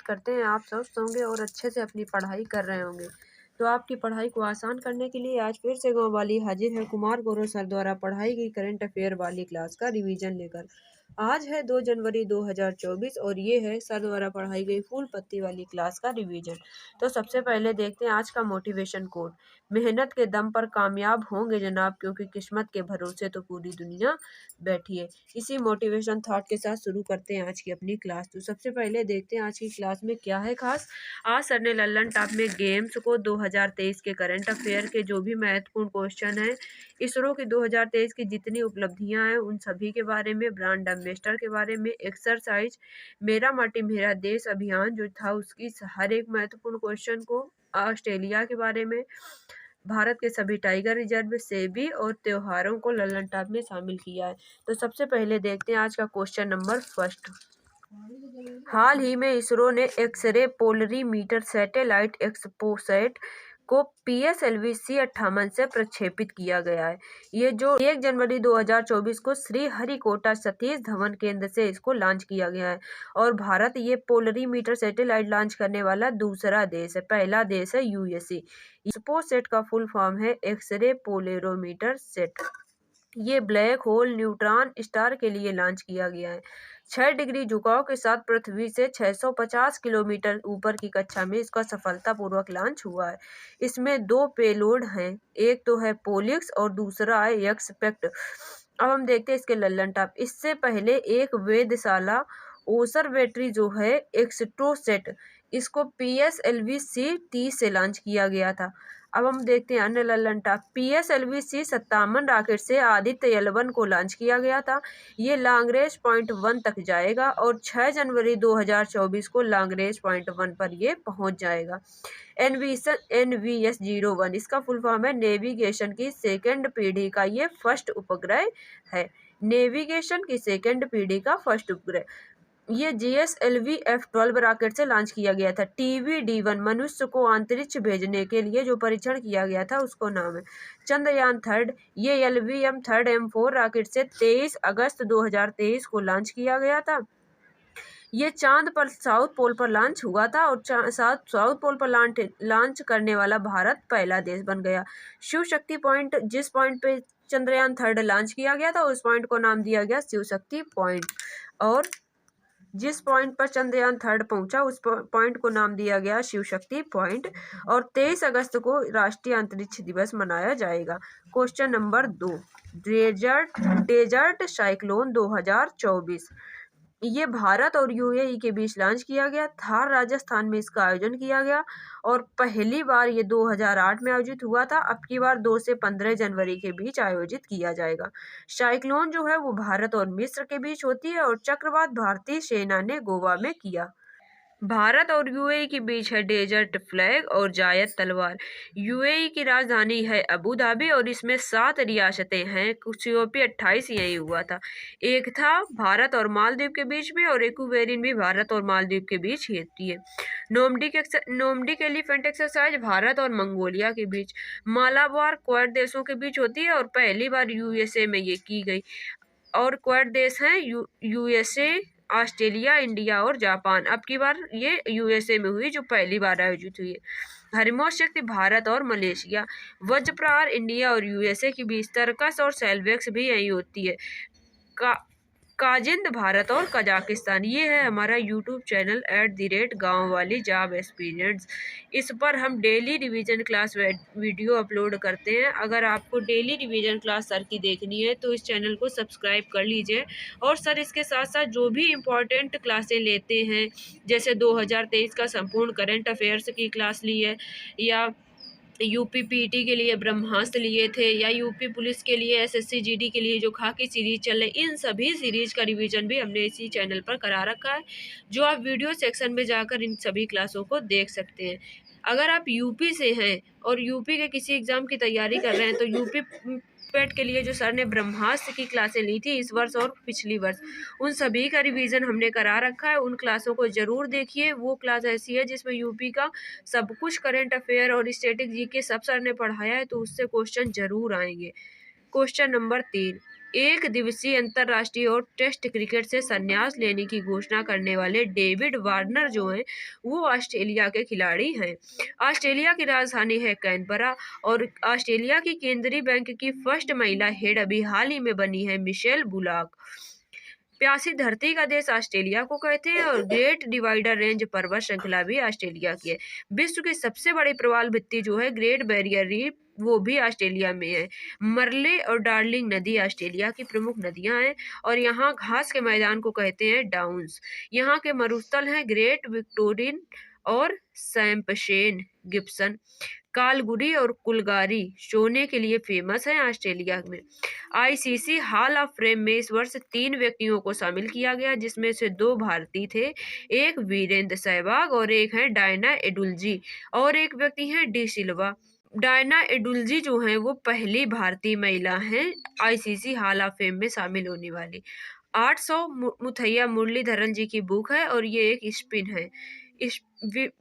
उम्मीद करते हैं आप स्वस्थ होंगे और अच्छे से अपनी पढ़ाई कर रहे होंगे। तो आपकी पढ़ाई को आसान करने के लिए आज फिर से गाँव वाली हाजिर है कुमार गौरव सर द्वारा पढ़ाई गई करंट अफेयर वाली क्लास का रिवीजन लेकर। आज है 2 जनवरी 2024 और ये है सर द्वारा पढ़ाई गई फूल पत्ती वाली क्लास का रिवीजन। तो सबसे पहले देखते हैं आज का मोटिवेशन कोट। मेहनत के दम पर कामयाब होंगे जनाब, क्योंकि किस्मत के भरोसे तो पूरी दुनिया बैठी है। इसी मोटिवेशन थॉट के साथ शुरू करते हैं आज की अपनी क्लास। तो सबसे पहले देखते हैं आज की क्लास में क्या है खास। आज सर ने लल्लन टॉप में गेम्स को 2023 के करंट अफेयर के जो भी महत्वपूर्ण क्वेश्चन हैं, इसरो की 2023 की जितनी उपलब्धियां हैं उन सभी के बारे में, ब्रांड एम्बेसडर के बारे में, एक्सरसाइज मेरा माटी मेरा देश अभियान जो था उसकी हर एक महत्वपूर्ण क्वेश्चन को, ऑस्ट्रेलिया के बारे में, भारत के सभी टाइगर रिजर्व, सेबी और त्योहारों को लल्लन टॉप में शामिल किया है। तो सबसे पहले देखते हैं आज का क्वेश्चन नंबर फर्स्ट। हाल ही में इसरो ने एक्स-रे पोलरीमीटर सैटेलाइट एक्सपोसैट को PSLV-C58 से प्रक्षेपित किया गया है। ये जो 1 जनवरी 2024 को श्रीहरिकोटा सतीश धवन केंद्र से इसको लॉन्च किया गया है और भारत ये पोलरीमीटर सैटेलाइट लॉन्च करने वाला दूसरा देश है। पहला देश है USA। एक्सपोसैट का फुल फॉर्म है एक्स-रे पोलरोमीटर सेट। ये ब्लैक होल न्यूट्रॉन स्टार के लिए लॉन्च किया गया है। 6 डिग्री झुकाव के साथ पृथ्वी से 650 किलोमीटर ऊपर की कक्षा में इसका सफलतापूर्वक लॉन्च हुआ है। इसमें 2 पेलोड हैं, एक तो है पोलिक्स और दूसरा है एक्सपेक्ट। अब हम देखते हैं इसके लल्लन टॉप। इससे पहले एक वेधशाला ऑब्जर्वेटरी जो है एक्सट्रोसेट, इसको PSLV-C30 से लॉन्च किया गया था। अब हम देखते हैं अन्य लल्लन टॉप। PSLV-C57 रॉकेट से आदित्य L1 को लॉन्च किया गया था। ये लॉन्ग रेंज पॉइंट 1 तक जाएगा और 6 जनवरी 2024 को लॉन्ग रेंज पॉइंट 1 पर ये पहुंच जाएगा। NVS-01 इसका फुल फॉर्म है नेविगेशन की सेकेंड पीढ़ी का ये फर्स्ट उपग्रह है। नेविगेशन की सेकेंड पीढ़ी का फर्स्ट उपग्रह ये GSLV F12 रॉकेट से लॉन्च किया गया था। TVD-1 मनुष्य को अंतरिक्ष भेजने के लिए जो परीक्षण किया गया था उसको नाम है चंद्रयान 3। ये LVM-3 M4 रॉकेट से 23 अगस्त 2023 को लॉन्च किया गया था। ये चांद पर साउथ पोल पर लॉन्च हुआ था और साउथ पोल पर लॉन्च करने वाला भारत पहला देश बन गया। शिव शक्ति पॉइंट, जिस पॉइंट पे चंद्रयान 3 लॉन्च किया गया था उस पॉइंट को नाम दिया गया शिव शक्ति पॉइंट, और जिस पॉइंट पर चंद्रयान 3 पहुंचा उस पॉइंट को नाम दिया गया शिव शक्ति पॉइंट। और 23 अगस्त को राष्ट्रीय अंतरिक्ष दिवस मनाया जाएगा। क्वेश्चन नंबर 2, डेजर्ट साइक्लोन 2024 ये भारत और UAE के बीच लॉन्च किया गया। थार राजस्थान में इसका आयोजन किया गया और पहली बार ये 2008 में आयोजित हुआ था। अब की बार 2 से 15 जनवरी के बीच आयोजित किया जाएगा। साइक्लोन जो है वो भारत और मिस्र के बीच होती है और चक्रवात भारतीय सेना ने गोवा में किया। भारत और UAE के बीच है डेजर्ट फ्लैग और जायद तलवार। UAE की राजधानी है अबू धाबी और इसमें 7 रियासतें हैं। कुछ यूपी 28 यही हुआ था। एक था भारत और मालदीव के बीच में और इक्वेरियन भी भारत और मालदीव के बीच ही होती है। नोमडिक एलिफेंट एक्सरसाइज भारत और मंगोलिया के बीच, मालाबार क्वाड देशों के बीच होती है और पहली बार USA में ये की गई। और क्वाड देश हैं USA, ऑस्ट्रेलिया, इंडिया और जापान। अब की बार ये USA में हुई जो पहली बार आयोजित हुई है। हरमोस शक्ति भारत और मलेशिया, वज्रप्रहार इंडिया और USA के बीच, तरकस और सेल्वेक्स भी यही होती है। काजिंद भारत और कजाकिस्तान। ये है हमारा YouTube चैनल @गाँव वाली जॉब एक्सपीरियंस। इस पर हम daily revision class video upload करते हैं। अगर आपको डेली रिवीजन क्लास सर की देखनी है तो इस चैनल को सब्सक्राइब कर लीजिए। और सर इसके साथ साथ जो भी इम्पोर्टेंट क्लासें लेते हैं, जैसे 2023 का संपूर्ण करंट अफेयर्स की क्लास ली है, या UP PET के लिए ब्रह्मास्त्र लिए थे, या UP पुलिस के लिए SSC GD के लिए जो खाकी सीरीज चल रही, इन सभी सीरीज का रिवीजन भी हमने इसी चैनल पर करा रखा है, जो आप वीडियो सेक्शन में जाकर इन सभी क्लासों को देख सकते हैं। अगर आप UP से हैं और UP के किसी एग्जाम की तैयारी कर रहे हैं तो UP पेट के लिए जो सर ने ब्रह्मास्त्र की क्लासें ली थी इस वर्ष और पिछली वर्ष, उन सभी का रिवीजन हमने करा रखा है। उन क्लासों को जरूर देखिए। वो क्लास ऐसी है जिसमें UP का सब कुछ करंट अफेयर और स्टैटिक GK सब सर ने पढ़ाया है, तो उससे क्वेश्चन जरूर आएंगे। क्वेश्चन नंबर 3, एक दिवसीय अंतर्राष्ट्रीय और टेस्ट क्रिकेट से संन्यास लेने की घोषणा करने वाले डेविड वार्नर जो हैं वो ऑस्ट्रेलिया के खिलाड़ी हैं। ऑस्ट्रेलिया की राजधानी है कैनबरा और ऑस्ट्रेलिया की केंद्रीय बैंक की फर्स्ट महिला हेड अभी हाल ही में बनी है मिशेल बुलाक। प्यासी धरती का देश ऑस्ट्रेलिया को कहते हैं और ग्रेट डिवाइडर रेंज पर्वत श्रृंखला भी ऑस्ट्रेलिया की है। विश्व की सबसे बड़ी प्रवाल भित्ति जो है ग्रेट बैरियर रीफ वो भी ऑस्ट्रेलिया में है। मरले और डार्लिंग नदी ऑस्ट्रेलिया की प्रमुख नदियां हैं और यहाँ घास के मैदान को कहते हैं डाउन्स। यहाँ के मरुस्थल हैं ग्रेट विक्टोरियन और सैम्पशेन गिब्सन। कालगुडी और कुलगारी सोने के लिए फेमस है ऑस्ट्रेलिया में। आईसीसी हॉल ऑफ फेम में इस वर्ष 3 व्यक्तियों को शामिल किया गया जिसमें से 2 भारतीय थे, एक वीरेंद्र सहवाग और एक है डायना एडुल्जी और एक व्यक्ति है डी सिल्वा। डायना एडुल्जी जो हैं वो पहली भारतीय महिला हैं आईसीसी हॉल ऑफ फेम में शामिल होने वाली। 800 मुथैया मुरलीधरन जी की बुक है और ये एक स्पिन है। इस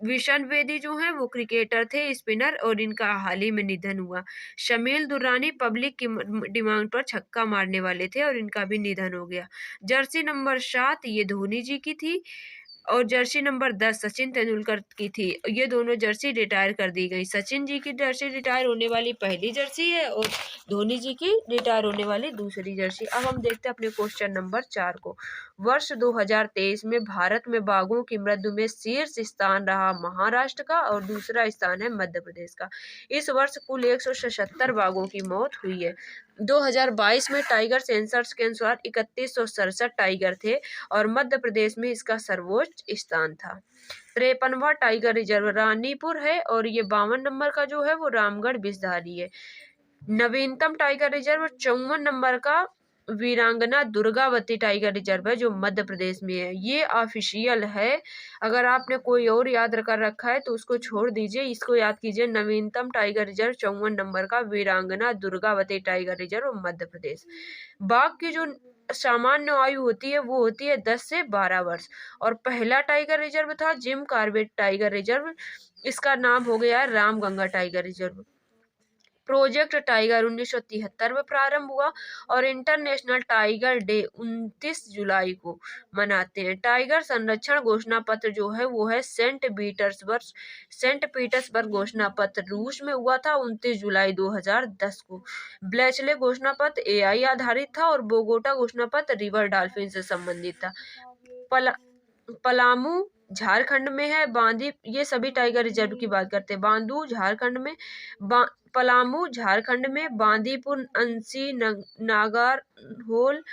विशन वेदी जो है वो क्रिकेटर थे, स्पिनर, और इनका हाल ही में निधन हुआ। शमील दुर्रानी पब्लिक की डिमांड पर छक्का मारने वाले थे और इनका भी निधन हो गया। जर्सी नंबर 7 ये धोनी जी की थी और जर्सी नंबर 10 सचिन तेंदुलकर की थी। ये दोनों जर्सी रिटायर कर दी गई। सचिन जी की जर्सी रिटायर होने वाली पहली जर्सी है और धोनी जी की रिटायर होने वाली दूसरी जर्सी। अब हम देखते हैं अपने क्वेश्चन नंबर 4 को। वर्ष 2023 में भारत में बाघों की मृत्यु में शीर्ष स्थान रहा महाराष्ट्र का और दूसरा स्थान है मध्य प्रदेश का। इस वर्ष कुल 177 बाघों की मौत हुई है। 2022 में टाइगर सेंसस के अनुसार 3167 टाइगर थे और मध्य प्रदेश में इसका सर्वोच्च स्थान था। 53वां टाइगर रिजर्व रानीपुर है और ये 52 नंबर का जो है वो रामगढ़ बिसधारी है। नवीनतम टाइगर रिजर्व 54 नंबर का वीरांगना दुर्गावती टाइगर रिजर्व है जो मध्य प्रदेश में है। ये ऑफिशियल है, अगर आपने कोई और याद कर रखा है तो उसको छोड़ दीजिए, इसको याद कीजिए। नवीनतम टाइगर रिजर्व 54 नंबर का वीरांगना दुर्गावती टाइगर रिजर्व मध्य प्रदेश। बाघ की जो सामान्य आयु होती है वो होती है 10 से 12 वर्ष और पहला टाइगर रिजर्व था जिम कॉर्बेट टाइगर रिजर्व, इसका नाम हो गया Ramganga tiger reserve. Project tiger 1973 में प्रारंभ हुआ और इंटरनेशनल टाइगर डे 29 जुलाई को मनाते हैं। टाइगर संरक्षण घोषणा पत्र जो है वो है सेंट पीटर्सबर्ग घोषणा पत्र रूस में हुआ था 29 जुलाई 2010 को। ब्लेचले घोषणा पत्र एआई आधारित था और बोगोटा घोषणा पत्र रिवर डॉल्फिन से संबंधित था। पलामू झारखंड में है। बांदी, ये सभी टाइगर रिजर्व की बात करते हैं। बांदू झारखंड में, पलामू झारखंड में, बांदीपुर अंसी नागरहोल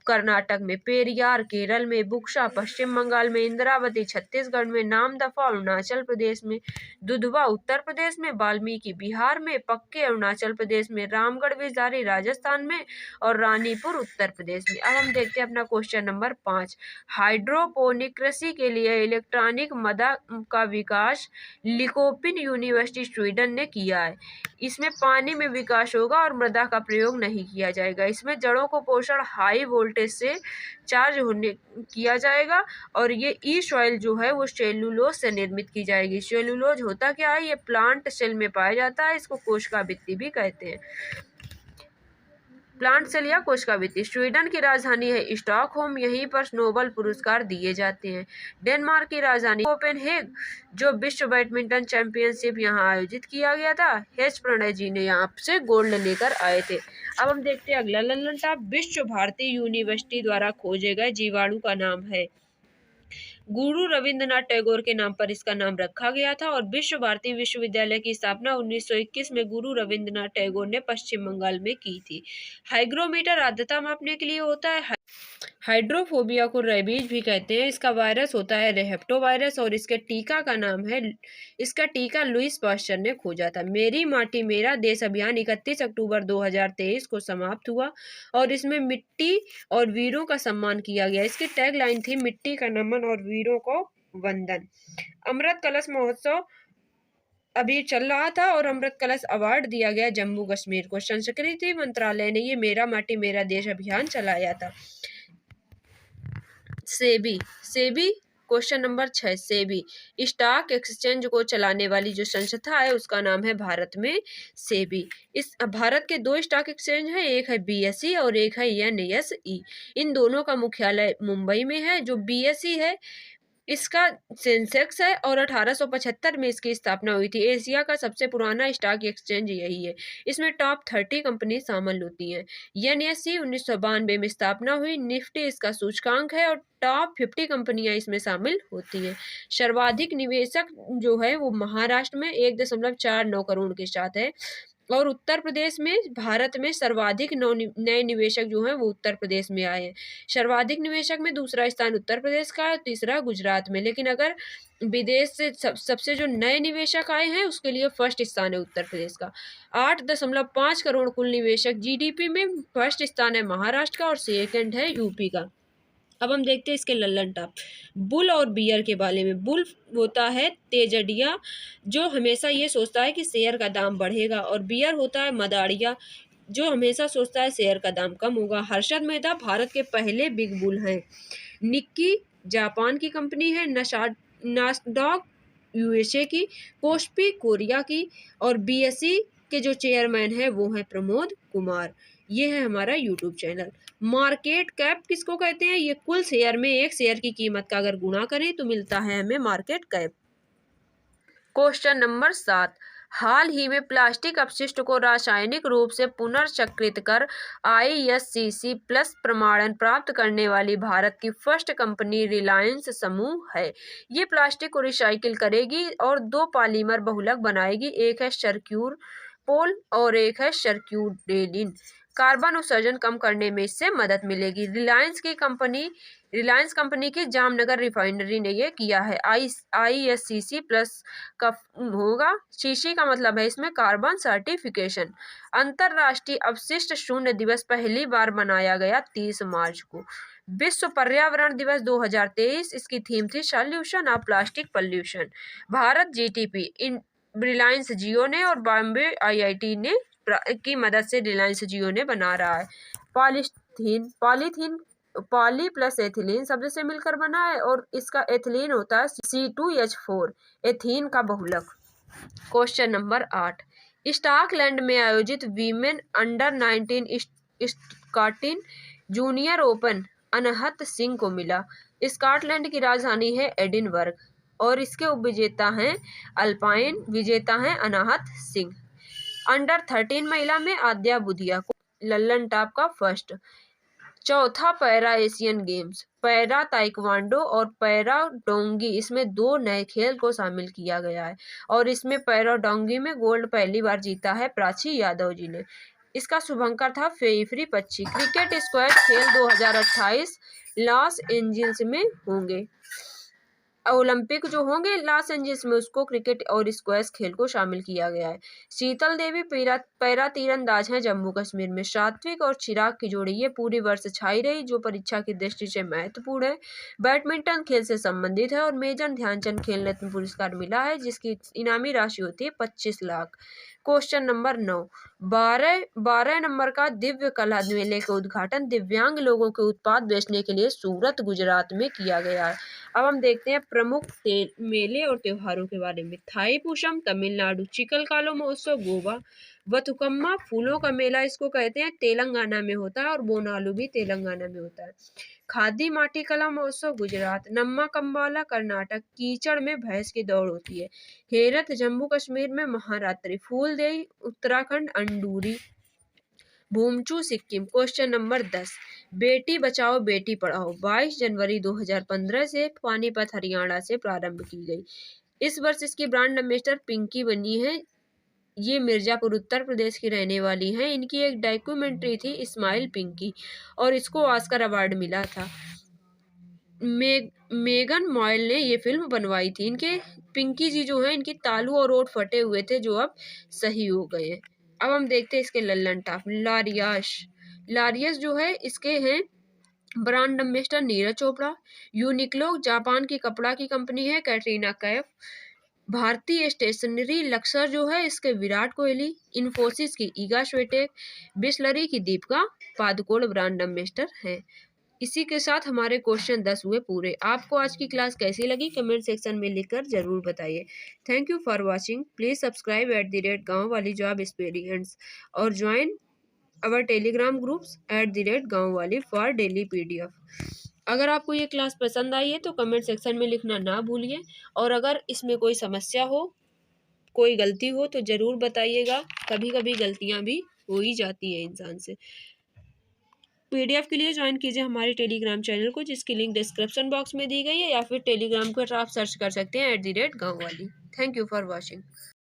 कर्नाटक में, पेरियार केरल में, बुक्सा पश्चिम बंगाल में, इंद्रावती छत्तीसगढ़ में, नामदफा अरुणाचल प्रदेश में, दुधवा उत्तर प्रदेश में, वाल्मीकि बिहार में, पक्के अरुणाचल प्रदेश में, रामगढ़ बिसदारी राजस्थान में और रानीपुर उत्तर प्रदेश में। अब हम देखते हैं अपना क्वेश्चन नंबर 5। हाइड्रोपोनिक कृषि के लिए इलेक्ट्रॉनिक मदा का विकास लिकोपिन यूनिवर्सिटी स्वीडन ने किया है। इसमें पानी में विकास होगा और मृदा का प्रयोग नहीं किया जाएगा। इसमें जड़ों को पोषण हाई वोल्टेज से चार्ज होने किया जाएगा और ये ई सॉइल जो है वो सेलुलोज से निर्मित की जाएगी। सेलुलोज होता क्या है, ये प्लांट सेल में पाया जाता है, इसको कोशिका भित्ति भी कहते हैं। प्लांट सेल या कोशिका भित्ति। स्वीडन की राजधानी है स्टॉकहोम, यहीं पर नोबेल पुरस्कार दिए जाते हैं। डेनमार्क की राजधानी कोपेनहेग, जो विश्व बैडमिंटन चैंपियनशिप यहाँ आयोजित किया गया था, एच प्रणय जी ने यहाँ से गोल्ड लेकर आए थे। अब हम देखते हैं अगला लल्लन टॉप। विश्व भारती यूनिवर्सिटी द्वारा खोजे गए जीवाणु का नाम है। गुरु रविंद्रनाथ टैगोर के नाम पर इसका नाम रखा गया था और विश्व भारती विश्वविद्यालय की स्थापना 1921 में गुरु रविंद्रनाथ टैगोर ने पश्चिम बंगाल में की थी। हाइग्रोमीटर आर्द्रता मापने के लिए होता है। हाइड्रोफोबिया को रेबीज भी कहते हैं। इसका वायरस होता है रेप्टो वायरस और इसके टीका का नाम है, इसका टीका लुईस पास्चर ने खोजा था। मेरी माटी मेरा देश अभियान 31 अक्टूबर 2023 को समाप्त हुआ और इसमें मिट्टी और वीरों का सम्मान किया गया। इसकी टैगलाइन थी मिट्टी का नमन और वीरों को वंदन। अमृत कलश महोत्सव अभी चल रहा था और अमृत कलश अवार्ड दिया गया जम्मू कश्मीर को। संस्कृति मंत्रालय ने ये मेरा माटी मेरा देश अभियान चलाया था। SEBI question number 6 SEBI stock exchange को चलाने वाली जो संस्था है उसका नाम है भारत में सेबी। इस भारत के दो स्टॉक एक्सचेंज है, एक है बीएसई और एक है एनएसई। इन दोनों का मुख्यालय मुंबई में है। जो बीएसई है इसका सेंसेक्स है और 1875 में इसकी स्थापना हुई थी। एशिया का सबसे पुराना स्टॉक एक्सचेंज यही है। इसमें टॉप 30 कंपनी शामिल होती हैं। एनएसई 1992 में स्थापना हुई। निफ्टी इसका सूचकांक है और टॉप 50 कंपनियां इसमें शामिल होती हैं। सर्वाधिक निवेशक जो है वो महाराष्ट्र में 1.49 करोड़ के साथ है और उत्तर प्रदेश में भारत में सर्वाधिक नए निवेशक जो हैं वो उत्तर प्रदेश में आए हैं। सर्वाधिक निवेशक में दूसरा स्थान उत्तर प्रदेश का है, तीसरा गुजरात में। लेकिन अगर विदेश से सबसे जो नए निवेशक आए हैं उसके लिए फर्स्ट स्थान है उत्तर प्रदेश का। 8.5 करोड़ कुल निवेशक। जीडीपी में फर्स्ट स्थान है महाराष्ट्र का और सेकंड है यूपी का। अब हम देखते हैं इसके लल्लन टॉप। बुल और बियर के बारे में। बुल होता है तेजड़िया जो हमेशा ये सोचता है कि शेयर का दाम बढ़ेगा, और बियर होता है मदारिया जो हमेशा सोचता है शेयर का दाम कम होगा। हर्षद मेहता भारत के पहले बिग बुल हैं। निक्की जापान की कंपनी है। नास्डॉक यूएसए की। कोस्पी कोरिया की। और बीएसई के जो चेयरमैन है वो है प्रमोद कुमार। ये है हमारा यूट्यूब चैनल। मार्केट कैप किसको कहते हैं? ये कुल शेयर में एक शेयर की कीमत का अगर गुणा करें तो मिलता है हमें मार्केट कैप। क्वेश्चन नंबर 7 हाल ही में प्लास्टिक अपशिष्ट को रासायनिक रूप से पुनर्चक्रित कर ISCC प्लस प्रमाणन प्राप्त करने वाली भारत की फर्स्ट कंपनी रिलायंस समूह है। ये प्लास्टिक को रिसाइकिल करेगी और दो पॉलीमर बहुलक बनाएगी, एक है सर्क्यूर पोल और एक है सर्क्यूडेलिन। कार्बन उत्सर्जन कम करने में इससे मदद मिलेगी। रिलायंस कंपनी की जामनगर रिफाइनरी ने ये किया है। ISCC प्लस का होगा। सीसी का मतलब है इसमें कार्बन सर्टिफिकेशन। अंतरराष्ट्रीय अपशिष्ट शून्य दिवस पहली बार मनाया गया 30 मार्च को। विश्व पर्यावरण दिवस 2023, इसकी थीम थी solution of plastic pollution. Bharat GTP Reliance Jio ने और बॉम्बे IIT ने की मदद से रिलायंस जियो ने बना रहा है। पॉलीथीन पॉली प्लस एथिलीन शब्द से मिलकर बना है और इसका एथिलीन होता है C2H4 एथीन का बहुलक। क्वेश्चन नंबर 8 स्कॉटलैंड में आयोजित women under 19 Scottish junior open Anahat Singh को मिला। स्कॉटलैंड की राजधानी है एडिनबर्ग और इसके उपविजेता हैं अल्पाइन विजेता हैं अनाहत सिंह। अंडर 13 महिला में आद्या बुधिया को लल्लन टॉप का फर्स्ट। चौथा para Asian games. Para taekwondo और पैरा डोंगी, इसमें दो नए खेल को शामिल किया गया है और इसमें पैरा डोंगी में गोल्ड पहली बार जीता है प्राची यादव जी ने। इसका शुभंकर था फेईफ्री पच्ची। क्रिकेट स्क्वैश खेल 2028 लॉस एंजिल्स में होंगे। ओलंपिक जो होंगे लॉस एंजिल्स में उसको क्रिकेट और स्क्वैश खेल को शामिल किया गया है। शीतल देवी पैरा तीरंदाज हैं जम्मू कश्मीर में। सात्विक और चिराग की जोड़ी ये पूरी वर्ष छाई रही जो परीक्षा की दृष्टि से महत्वपूर्ण है। बैडमिंटन खेल से संबंधित है और मेजर ध्यानचंद खेल रत्न पुरस्कार मिला है जिसकी इनामी राशि होती है 25 लाख। क्वेश्चन नंबर 9 12 नंबर का दिव्य कला मेले का उद्घाटन दिव्यांग लोगों के उत्पाद बेचने के लिए सूरत गुजरात में किया गया है। अब हम देखते हैं प्रमुख मेले और त्योहारों के बारे में। थाईपुसम तमिलनाडु। चिकलकालो महोत्सव गोवा। बथुकम्मा फूलों का मेला इसको कहते हैं, तेलंगाना में होता है और बोनालू भी तेलंगाना में होता है। खादी माटी कला महोत्सव गुजरात। नम्मा कंबाला कर्नाटक। कीचड़ में भैंस की दौड़ होती है। हेरत जम्मू कश्मीर में। महारात्रि फूलदेई उत्तराखंड। अंडूरी भूमचू सिक्किम। क्वेश्चन नंबर 10 बेटी बचाओ बेटी पढ़ाओ 22 जनवरी 2015 से पानीपत हरियाणा से प्रारंभ की गई। इस वर्ष इसकी ब्रांड एम्बेसडर पिंकी बनी है। ये मिर्जापुर उत्तर प्रदेश की रहने वाली हैं। इनकी एक डॉक्यूमेंट्री थी स्माइल पिंकी और इसको ऑस्कर अवार्ड मिला था। मेगन मॉयल ने ये फिल्म बनवाई थी। इनके पिंकी जी जो है इनकी तालू और ओठ फटे हुए थे जो अब सही हो गए हैं। अब हम देखते हैं इसके लल्लन टॉप। लारियस जो है इसके हैं brand ambassador Neeraj Chopra. Uniqlo Japan की कपड़ा की कंपनी है कैटरीना कैफ। भारतीय स्टेशनरी लक्सर जो है इसके विराट कोहली। इन्फोसिस की ईगा श्वेटेक। बिस्लरी की दीपिका पादुकोण ब्रांड एम्बेसडर है। इसी के साथ हमारे क्वेश्चन 10 हुए पूरे। आपको आज की क्लास कैसी लगी कमेंट सेक्शन में लिखकर जरूर बताइए। Thank you for watching. Please subscribe @गाँव वाली जॉब एक्सपीरियंस और ज्वाइन अवर टेलीग्राम ग्रुप्स @गाँव वाली फॉर डेली PDF। अगर आपको ये क्लास पसंद आई है तो कमेंट सेक्शन में लिखना ना भूलिए, और अगर इसमें कोई समस्या हो, कोई गलती हो तो ज़रूर बताइएगा। कभी कभी गलतियां भी हो ही जाती हैं इंसान से। PDF के लिए ज्वाइन कीजिए हमारे टेलीग्राम चैनल को, जिसकी लिंक डिस्क्रिप्शन बॉक्स में दी गई है, या फिर टेलीग्राम पर आप सर्च कर सकते हैं @गाँव वाली। Thank you for watching.